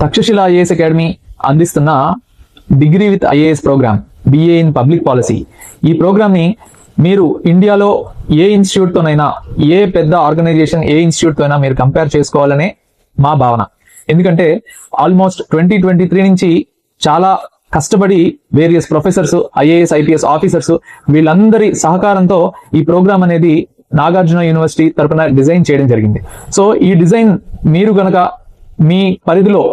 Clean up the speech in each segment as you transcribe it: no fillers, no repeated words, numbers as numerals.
Takshashila IAS academy అందిస్తున్న degree with IAS programme, BA in public policy. ఈ programme ని మీరు ఇండియాలో ఏ ఇన్స్టిట్యూట్ తోనైనా, ఏ పెద్ద ఆర్గనైజేషన్, ఏ ఇన్స్టిట్యూట్ తోనైనా మీరు కంపేర్ చేసుకోవాలనే మా భావన. ఎందుకంటే ఆల్మోస్ట్ 2023 నుంచి చాలా కష్టపడి various professors, IAS, IPS officers వీళ్ళందరి సహకారంతో ఈ ప్రోగ్రామ్ అనేది నాగార్జున యూనివర్సిటీ తరపున డిజైన్ చేయడం జరిగింది. సో ఈ డిజైన్ మీరు గనక మీ పరిధిలో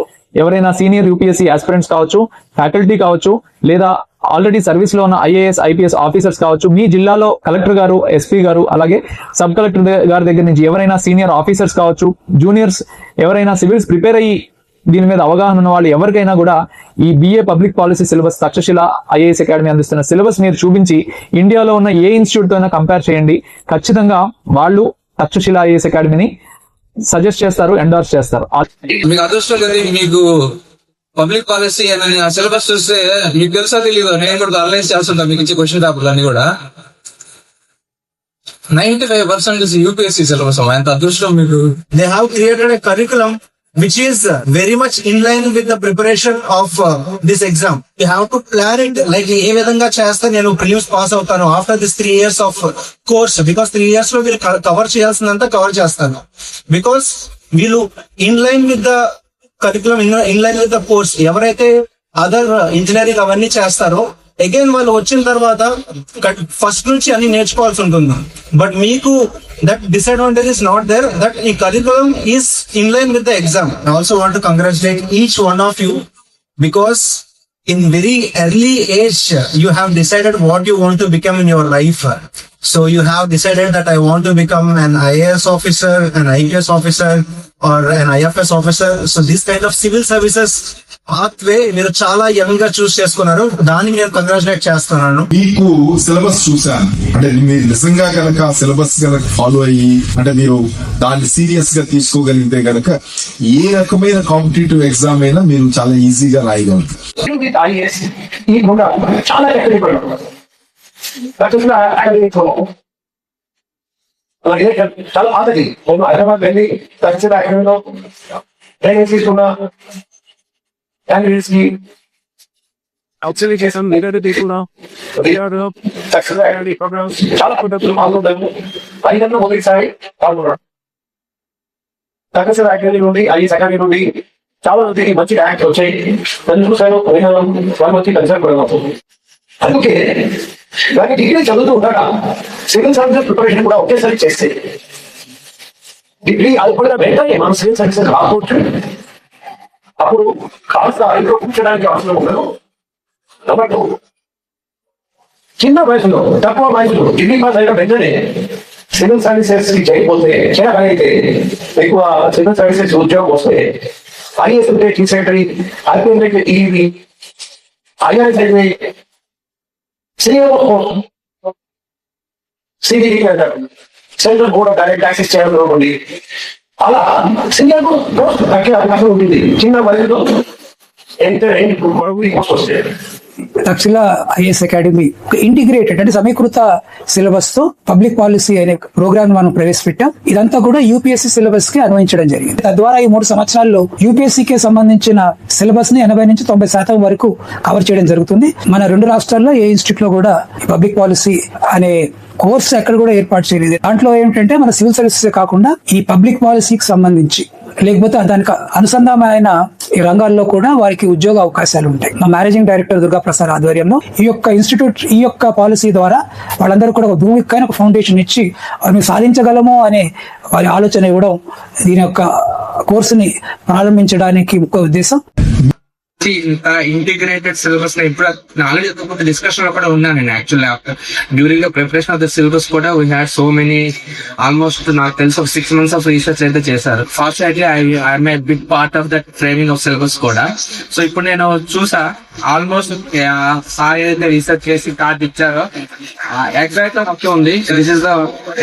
ఎవరైనా సీనియర్ యూపీఎస్సీ ఆస్పిరెంట్స్ కావచ్చు, ఫ్యాకల్టీ కావచ్చు, లేదా ఆల్రెడీ సర్వీస్ లో ఉన్న ఐఏఎస్, ఐపీఎస్ ఆఫీసర్స్ కావచ్చు, మీ జిల్లాలో కలెక్టర్ గారు, ఎస్పీ గారు, అలాగే సబ్ కలెక్టర్ గారి దగ్గర నుంచి ఎవరైనా సీనియర్ ఆఫీసర్స్ కావచ్చు, జూనియర్స్ ఎవరైనా సివిల్స్ ప్రిపేర్ అయ్యి దీని మీద అవగాహన ఉన్న వాళ్ళు ఎవరికైనా కూడా ఈ BA public policy syllabus, Takshashila IAS academy అందిస్తున్న సిలబస్ మీరు చూపించి ఇండియాలో ఉన్న ఏ ఇన్స్టిట్యూట్ తో అయినా కంపేర్ చేయండి. ఖచ్చితంగా వాళ్ళు తక్షశిల ఐఏఎస్ అకాడమీని సజెస్ట్ చేస్తారు, ఎండార్స్ చేస్తారు. మీకు అదృష్టం లేదు, మీకు పబ్లిక్ పాలసీ అని సిలబస్ చూస్తే మీకు తెలుసా తెలియదు, నేను కూడా అనలైజ్ చేస్తుంటా మీకు ఇచ్చే క్వశ్చన్ పేపర్లు అన్ని కూడా 95% యూపీఎస్సీ సిలబస్. ఎంత అదృష్టం మీకు. They have created a curriculum which is very much in line with the preparation of this exam. You have to plan it like ఏ విధంగా చేస్తే నేను ప్రిలిమ్స్ పాస్ అవుతాను after this 3 years of course. Because 3 years లో వీళ్ళు cover చేయాల్సిందంతా cover చేస్తాను. Because వీళ్ళు in line with the curriculum, in line with the course. ఎవరైతే other engineering అవన్నీ చేస్తారో అగైన్ వాళ్ళు వచ్చిన తర్వాత ఫస్ట్ నుంచి అన్ని నేర్చుకోవాల్సి ఉంటుంది. బట్ మీకు that disadvantage is not there, that the curriculum is in line with the exam. I also want to congratulate each one of you because in very early age you have decided what you want to become in your life. So you have decided that I want to become an IAS officer, an IPS officer or an IFS officer. So this kind of civil services pathway మీరు చాలా young గా చూస్ చేసుకున్నారు. దానికి నేను congratulate చేస్తున్నాను. మీకు syllabus చూసాను అంటే మీరు నిజంగా కనుక సిలబస్ కనుక ఫాలో అయ్యి అంటే మీరు దాన్ని సీరియస్ గా తీసుకోగలిగితే కనుక ఏ రకమైన కాంపిటేటివ్ ఎగ్జామ్ అయినా మీరు చాలా ఈజీగా రాయగలరు. అలాగే చాలా పాతది. నేను హైదరాబాద్ వెళ్ళి తక్షశిల అకాడమీలో ట్రైనింగ్ తీసుకున్న క్యాండిడేట్స్ కి అవుట్సైడ్ చేసాం. లీడర్ తీసుకున్నాం. తక్షశిల అకాడమీ ప్రోగ్రామ్స్ చాలా పద్ధతులు పాల్గొంటాము. 5 మొదటిసారి పాల్గొన్నాం. తక్షశిల అకాడమీ నుండి, ఐఏఎస్ అకాడమీ నుండి చాలా మందికి మంచి ర్యాంక్ వచ్చాయి. నన్ను చూశాను, వాళ్ళు వచ్చి కన్సల్ట్ కూడా అవుతుంది. అందుకే దానికి డిగ్రీ చదువుతూ ఉండగా సివిల్ సర్వీసెస్ ప్రిపరేషన్ కూడా ఒకేసారి చేస్తే డిగ్రీ అయిపోయిన వెంటనే మనం సివిల్ సర్వీసెస్ రావచ్చు. అప్పుడు కాస్త ఇంట్లో కూర్చోడానికి అవసరం ఉండదు. నెంబర్ 2, చిన్న వయసులో, తక్కువ వయసులో డిగ్రీ పాస్ అయిన వెంటనే సివిల్ సర్వీసెస్ చేయగలిగితే ఎక్కువ సివిల్ సర్వీసెస్ ఉద్యోగం వస్తే ఐఏఎస్ అంటే చీఫ్ సెక్రటరీ, ఐపీఎస్ అంటే ఈఈ, ఐఆర్ఎస్ అయితే central board of direct taxes చేయాలనుకోండి. అలా సీనియర్ పోస్ట్ తగ్గే అవకాశం ఉంటుంది చిన్న వయసులో. తక్షశిల ఐఏఎస్ అకాడమీ ఇంటిగ్రేటెడ్ అంటే సమీకృత సిలబస్ తో పబ్లిక్ పాలసీ అనే ప్రోగ్రామ్ మనం ప్రవేశపెట్టాం. ఇదంతా కూడా యూపీఎస్సీ సిలబస్ కి అన్వయించడం జరిగింది. తద్వారా ఈ 3 సంవత్సరాల్లో యూపీఎస్సీకి సంబంధించిన సిలబస్ ని 80 నుంచి 90% వరకు కవర్ చేయడం జరుగుతుంది. మన 2 రాష్ట్రాల్లో ఏ ఇన్స్టిట్యూట్ లో కూడా పబ్లిక్ పాలసీ అనే కోర్స్ ఎక్కడ కూడా ఏర్పాటు చేయలేదు. దాంట్లో ఏంటంటే మన సివిల్ సర్వీసెస్ కాకుండా ఈ పబ్లిక్ పాలసీకి సంబంధించి లేకపోతే దానికి అనుసంధానమైన ఈ రంగాల్లో కూడా వారికి ఉద్యోగ అవకాశాలు ఉంటాయి. మా మేనేజింగ్ డైరెక్టర్ దుర్గా ప్రసాద్ ఆధ్వర్యంలో ఈ యొక్క ఇన్స్టిట్యూట్ ఈ యొక్క పాలసీ ద్వారా వాళ్ళందరూ కూడా ఒక భూమికైన ఒక ఫౌండేషన్ ఇచ్చి వారిని సాధించగలము అనే వారి ఆలోచన ఇవ్వడం దీని యొక్క కోర్సుని ప్రారంభించడానికి ముఖ్య ఉద్దేశం. ఇంటిగ్రేటెడ్ సిలబస్ లో ఇప్పుడు ఆల్రెడీ డిస్కషన్ లో కూడా ఉన్నాను నేను. Actually during the preparation of the syllabus కూడా we had so many, almost నాకు తెలిసి ఒక 6 months ఆఫ్ రీసెర్చ్ అయితే చేశారు. Fortunately I'm a big part of that framing of syllabus కూడా. సో ఇప్పుడు నేను చూసా ఆల్మోస్ట్ ఏదైతే రీసెర్చ్ చేసి కార్డ్ ఇచ్చారో ఎగ్జాక్ట్ గా మొత్తం ఉంది. This is the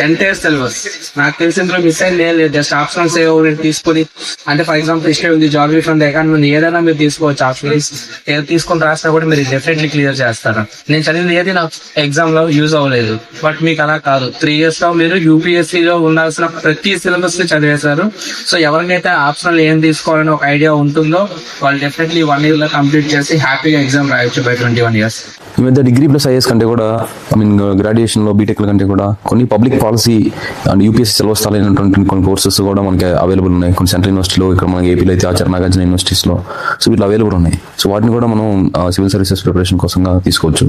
entire syllabus. నాకు తెలిసిన మిస్ అయింది లేదు. జస్ట్ ఆప్షన్స్ తీసుకొని అంటే ఫర్ ఎగ్జాంపుల్ హిస్టరీ ఉంది, జాగ్రఫీ ఉంది, ఎకానమీ ఉంది, ఏదైనా మీరు తీసుకోవచ్చు. షార్ట్ ఫిల్మ్స్ ఏదో తీసుకొని రాసినా కూడా మీరు డెఫినెట్లీ క్లియర్ చేస్తారు. నేను చదివింది ఏది నాకు ఎగ్జామ్ లో యూజ్ అవ్వలేదు, బట్ మీకు అలా కాదు. 3 years లో మీరు యూపీఎస్సీ లో ఉండాల్సిన ప్రతి సిలబస్ ని చదివేశారు. సో ఎవరికైతే ఆప్షనల్ ఏం తీసుకోవాలని ఒక ఐడియా ఉంటుందో వాళ్ళు డెఫినెట్లీ 1 year లో కంప్లీట్ చేసి హ్యాపీగా ఎగ్జామ్ రాయొచ్చు బై 21 years. ఈ మధ్య డిగ్రీ ప్లస్ ఐఏఎస్ కంటే కూడా గ్రాడ్యుయేషన్ లో బీటెక్ కంటే కూడా కొన్ని public policy and UPSC syllabus అయినటువంటి కొన్ని కోర్సెస్ కూడా మనకి అవైలబుల్ ఉన్నాయి. కొన్ని సెంట్రల్ యూనివర్సిటీలో, ఇక్కడ మనకి ఏపీలో అయితే ఆచార్య నాగార్జున యూనివర్సిటీస్ లో సో వీటిలో అవైలబుల్ ఉన్నాయి. సో వాటిని కూడా మనం సివిల్ సర్వీసెస్ ప్రిపరేషన్ కోసంగా తీసుకోవచ్చు.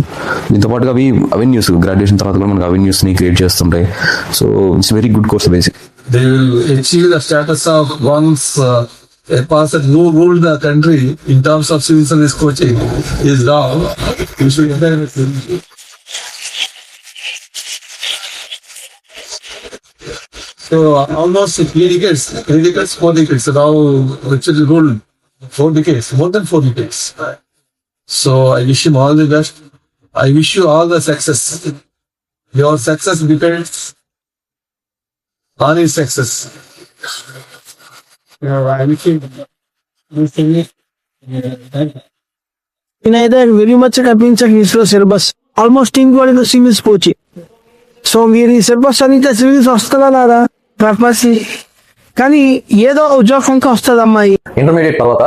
దీంతో పాటుగా అవి అవెన్యూస్ గ్రాడ్యుయేషన్ తర్వాత కూడా మనకి అవెన్యూస్ ని క్రియేట్ చేస్తుంటాయి. So it's very good course basic. They will achieve the status of once a person who ruled the country in terms of civil service coaching is now. You should encourage them. So almost 3 decades, 4 decades now, Richard ruled 4 decades, more than 4 decades. So I wish him all the best. I wish you all the success. Your success depends on his success. I wish him. Neither very much happens in his syllabus. Almost in the civil sports. So we syllabus and the civil hostala purpose. కానీ ఏదో ఉద్యోగం వస్తుంది అమ్మాయి. Intermediate తర్వాత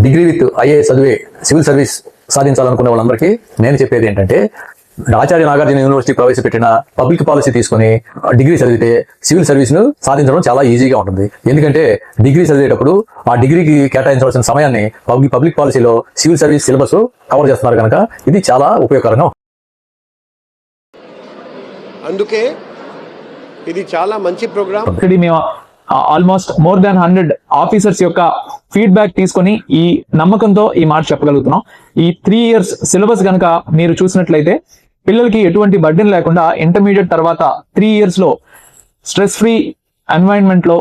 degree with IAS చదివే civil service సాధించాలనుకునే వాళ్ళందరికీ నేను చెప్పేది ఏంటంటే, ఆచార్య నాగార్జున యూనివర్సిటీ ప్రవేశపెట్టిన పబ్లిక్ పాలసీ తీసుకుని డిగ్రీ చదివితే సివిల్ సర్వీస్ ను సాధించడం చాలా ఈజీగా ఉంటుంది. ఎందుకంటే డిగ్రీ చదివేటప్పుడు ఆ డిగ్రీకి కేటాయించవలసిన సమయాన్ని పబ్లిక్ పాలసీలో సివిల్ సర్వీస్ సిలబస్ కవర్ చేస్తున్నారు కనుక ఇది చాలా ఉపయోగకరంగా. అందుకే ఇది చాలా మంచి ప్రోగ్రామ్. మేము ఆల్మోస్ట్ మోర్ దాన్ 100 ఆఫీసర్స్ యొక్క ఫీడ్బ్యాక్ తీసుకొని ఈ నమ్మకంతో ఈ మాట చెప్పగలుగుతున్నాం. ఈ 3 years సిలబస్ కనుక మీరు చూసినట్లయితే పిల్లలకి ఎటువంటి బర్డెన్ లేకుండా ఇంటర్మీడియట్ తర్వాత 3 years లో స్ట్రెస్ ఫ్రీ ఎన్వైరన్మెంట్ లో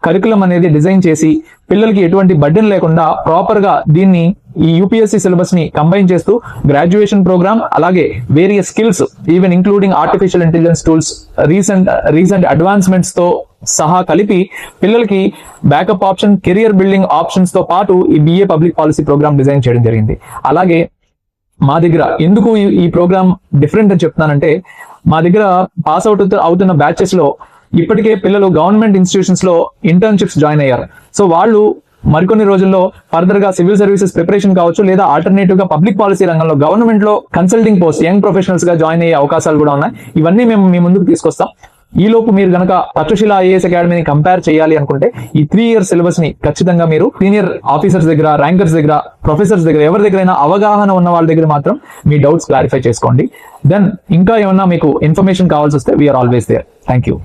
కరికులం అనేది డిజైన్ చేసి పిల్లలకి ఎటువంటి బర్డెన్ లేకుండా ప్రాపర్ గా దీన్ని ఈ యూపీఎస్సీ సిలబస్ ని కంబైన్ చేస్తూ గ్రాడ్యుయేషన్ ప్రోగ్రామ్, అలాగే various skills even including artificial intelligence tools, recent advancements తో సహా కలిపి పిల్లలకి backup option, career building options తో పాటు ఈ BA public policy programme design చేయడం జరిగింది. అలాగే మా దగ్గర ఎందుకు ఈ ప్రోగ్రామ్ డిఫరెంట్ అని చెప్తున్నానంటే, మా దగ్గర పాస్ అవుతున్న బ్యాచెస్ లో ఇప్పటికే పిల్లలు గవర్నమెంట్ ఇన్స్టిట్యూషన్స్ లో ఇంటర్న్షిప్స్ జాయిన్ అయ్యారు. సో వాళ్ళు మరికొన్ని రోజుల్లో ఫర్దర్ గా సివిల్ సర్వీసెస్ ప్రిపరేషన్ కావచ్చు, లేదా ఆల్టర్నేటివ్ గా పబ్లిక్ పాలసీ రంగంలో గవర్నమెంట్ లో కన్సల్టింగ్ పోస్ట్, యంగ్ ప్రొఫెషనల్స్ గా జాయిన్ అయ్యే అవకాశాలు కూడా ఉన్నాయి. ఇవన్నీ మేము మీ ముందుకు తీసుకొస్తాం. ఈలోపు మీరు గనక తక్షశిల ఐఏఎస్ అకాడమీని కంపేర్ చేయాలి అనుకుంటే ఈ 3 years సిలబస్ ని ఖచ్చితంగా మీరు సీనియర్ ఆఫీసర్స్ దగ్గర, ర్యాంకర్స్ దగ్గర, ప్రొఫెసర్స్ దగ్గర, ఎవరి దగ్గరైనా అవగాహన ఉన్న వాళ్ళ దగ్గర మాత్రం మీ డౌట్స్ క్లారిఫై చేసుకోండి. దెన్ ఇంకా ఏమన్నా మీకు ఇన్ఫర్మేషన్ కావాల్సి వస్తే we are always there. Thank you.